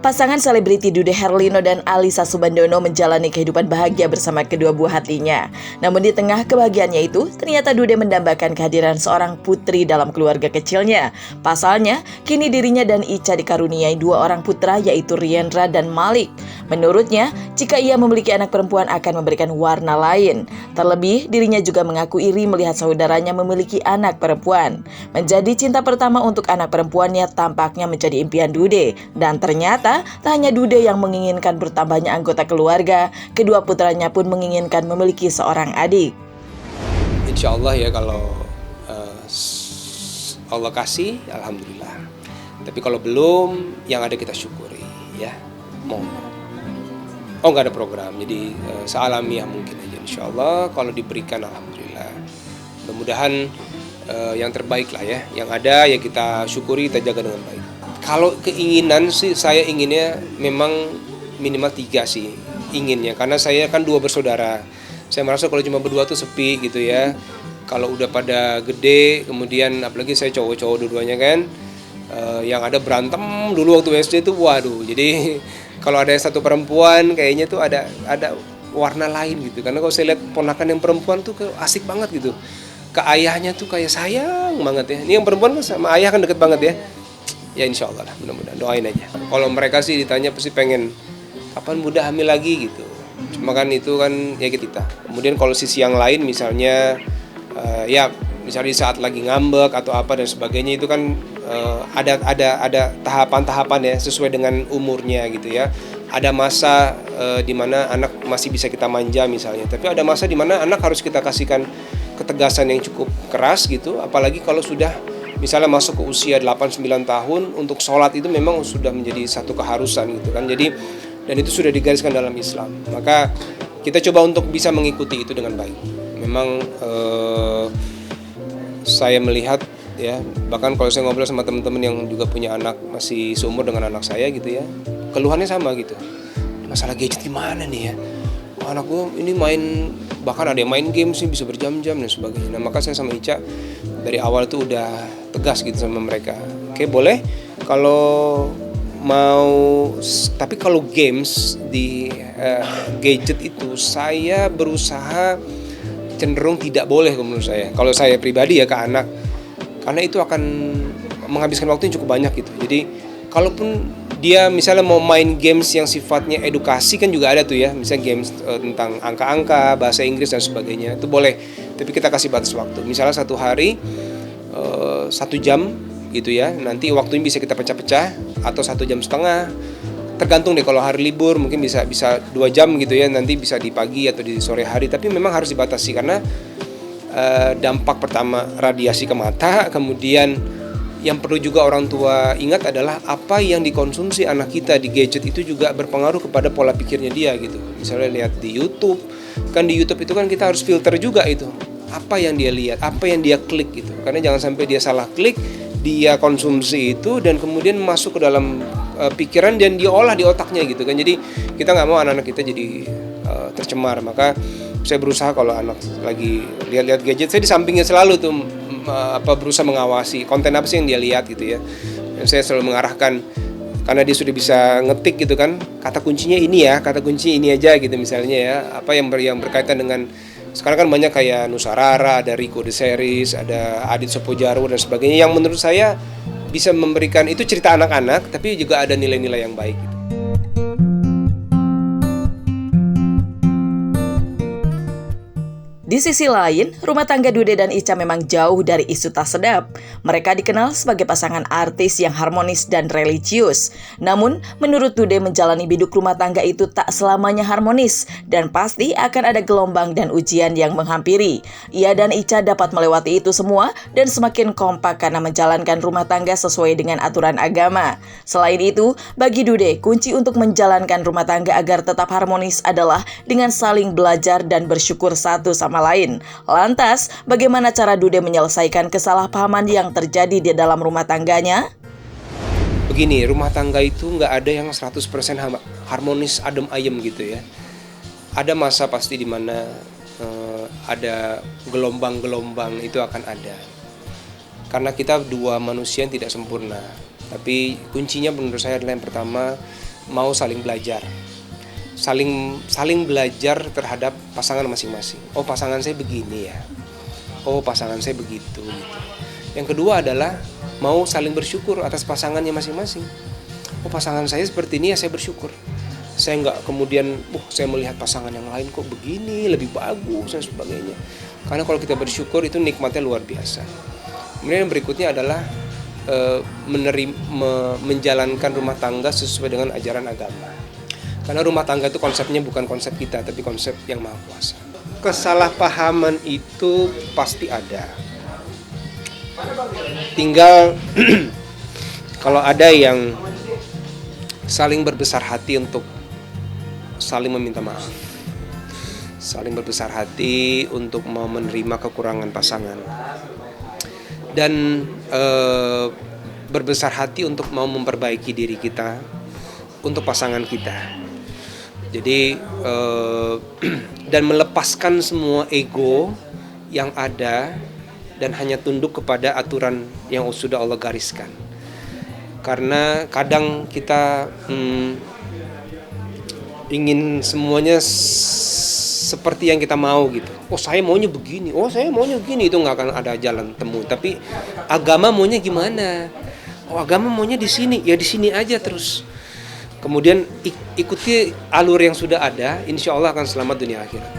Pasangan selebriti Dude Herlino dan Alyssa Soebandono menjalani kehidupan bahagia bersama kedua buah hatinya. Namun di tengah kebahagiaannya itu, ternyata Dude mendambakan kehadiran seorang putri dalam keluarga kecilnya. Pasalnya, kini dirinya dan Ica dikaruniai dua orang putra yaitu Riendra dan Malik. Menurutnya, jika ia memiliki anak perempuan akan memberikan warna lain. Terlebih, dirinya juga mengaku iri melihat saudaranya memiliki anak perempuan. Menjadi cinta pertama untuk anak perempuannya tampaknya menjadi impian Dude. Dan ternyata, tak hanya Dude yang menginginkan bertambahnya anggota keluarga, kedua putranya pun menginginkan memiliki seorang adik. Insya Allah ya kalau Allah kasih, alhamdulillah. Tapi kalau belum, yang ada kita syukuri ya. Nggak ada program, jadi sealamiah mungkin aja. Insya Allah kalau diberikan, alhamdulillah. Mudah-mudahan yang terbaik lah ya. Yang ada ya kita syukuri, kita jaga dengan baik. Kalau keinginan sih saya inginnya memang minimal 3 sih inginnya, karena saya kan 2 bersaudara. Saya merasa kalau cuma berdua tuh sepi gitu ya. Kalau udah pada gede, kemudian apalagi saya cowok-cowok dua-duanya kan, yang ada berantem dulu waktu SD tuh waduh. Jadi kalau ada satu perempuan kayaknya tuh ada warna lain gitu. Karena kalau saya lihat ponakan yang perempuan tuh asik banget gitu. Ke ayahnya tuh kayak sayang banget ya. Ini yang perempuan kan sama ayah kan deket banget ya. Ya insya Allah lah, mudah-mudahan doain aja. Kalau mereka sih ditanya pasti pengen kapan Bunda hamil lagi gitu. Cuma kan itu kan ya kita. Kemudian kalau sisi yang lain misalnya ya misalnya saat lagi ngambek atau apa dan sebagainya itu kan ada tahapan-tahapan ya sesuai dengan umurnya gitu ya. Ada masa di mana anak masih bisa kita manja misalnya, tapi ada masa di mana anak harus kita kasihkan ketegasan yang cukup keras gitu, apalagi kalau sudah misalnya masuk ke usia 8-9 tahun, untuk sholat itu memang sudah menjadi satu keharusan gitu kan. Jadi dan itu sudah digariskan dalam Islam. Maka kita coba untuk bisa mengikuti itu dengan baik. Memang saya melihat ya, bahkan kalau saya ngobrol sama teman-teman yang juga punya anak masih seumur dengan anak saya gitu ya, keluhannya sama gitu. Masalah gadget gimana nih ya? Anak gue ini main, bahkan ada yang main game sih bisa berjam-jam dan sebagainya. Nah, maka saya sama Ica dari awal tuh udah tegas gitu sama mereka. Oke, boleh kalau mau, tapi kalau games di gadget itu saya berusaha cenderung tidak boleh menurut saya. Kalau saya pribadi ya ke anak, karena itu akan menghabiskan waktu yang cukup banyak gitu. Jadi kalaupun dia misalnya mau main games yang sifatnya edukasi kan juga ada tuh ya, misalnya games tentang angka-angka, bahasa Inggris dan sebagainya, itu boleh. Tapi kita kasih batas waktu. Misalnya satu hari 1 jam gitu ya. Nanti waktunya bisa kita pecah-pecah atau 1,5 jam. Tergantung deh, kalau hari libur mungkin bisa 2 jam gitu ya. Nanti bisa di pagi atau di sore hari. Tapi memang harus dibatasi karena dampak pertama radiasi ke mata, kemudian yang perlu juga orang tua ingat adalah apa yang dikonsumsi anak kita di gadget itu juga berpengaruh kepada pola pikirnya dia gitu. Misalnya lihat di YouTube, kan di YouTube itu kan kita harus filter juga itu. Apa yang dia lihat, apa yang dia klik gitu. Karena jangan sampai dia salah klik, dia konsumsi itu dan kemudian masuk ke dalam pikiran dan diolah di otaknya gitu kan. Jadi kita nggak mau anak-anak kita jadi tercemar. Maka saya berusaha kalau anak lagi lihat-lihat gadget, saya di sampingnya selalu tuh berusaha mengawasi konten apa sih yang dia lihat gitu ya. Dan saya selalu mengarahkan, karena dia sudah bisa ngetik gitu kan, kata kuncinya ini ya, kata kunci ini aja gitu misalnya ya. Apa yang berkaitan dengan, sekarang kan banyak kayak Nusarara, ada Rico The Series, ada Adit Sopojarwo dan sebagainya, yang menurut saya bisa memberikan, itu cerita anak-anak tapi juga ada nilai-nilai yang baik gitu. Di sisi lain, rumah tangga Dude dan Ica memang jauh dari isu tak sedap. Mereka dikenal sebagai pasangan artis yang harmonis dan religius. Namun, menurut Dude, menjalani biduk rumah tangga itu tak selamanya harmonis dan pasti akan ada gelombang dan ujian yang menghampiri. Ia dan Ica dapat melewati itu semua dan semakin kompak karena menjalankan rumah tangga sesuai dengan aturan agama. Selain itu, bagi Dude, kunci untuk menjalankan rumah tangga agar tetap harmonis adalah dengan saling belajar dan bersyukur satu sama lain. Lantas, bagaimana cara Dude menyelesaikan kesalahpahaman yang terjadi di dalam rumah tangganya? Begini, rumah tangga itu nggak ada yang 100% harmonis, adem ayem gitu ya. Ada masa pasti di mana ada gelombang-gelombang, itu akan ada. Karena kita dua manusia yang tidak sempurna. Tapi kuncinya menurut saya adalah yang pertama, mau saling belajar. Saling belajar terhadap pasangan masing-masing. Oh, pasangan saya begini ya. Oh, pasangan saya begitu gitu. Yang kedua adalah mau saling bersyukur atas pasangannya masing-masing. Oh, pasangan saya seperti ini ya, saya bersyukur. Saya nggak kemudian saya melihat pasangan yang lain kok begini, lebih bagus dan sebagainya. Karena kalau kita bersyukur itu nikmatnya luar biasa. Kemudian yang berikutnya adalah menjalankan rumah tangga sesuai dengan ajaran agama. Karena rumah tangga itu konsepnya bukan konsep kita, tapi konsep yang Maha Kuasa. Kesalahpahaman itu pasti ada. Tinggal kalau ada yang saling berbesar hati untuk saling meminta maaf, saling berbesar hati untuk mau menerima kekurangan pasangan, dan berbesar hati untuk mau memperbaiki diri kita untuk pasangan kita. Jadi dan melepaskan semua ego yang ada dan hanya tunduk kepada aturan yang sudah Allah gariskan. Karena kadang kita ingin semuanya seperti yang kita mau gitu. Oh, saya maunya begini. Oh, saya maunya begini. Itu nggak akan ada jalan temu. Tapi agama maunya gimana? Oh, agama maunya di sini. Ya di sini aja terus. Kemudian ikuti alur yang sudah ada, insya Allah akan selamat dunia akhirat.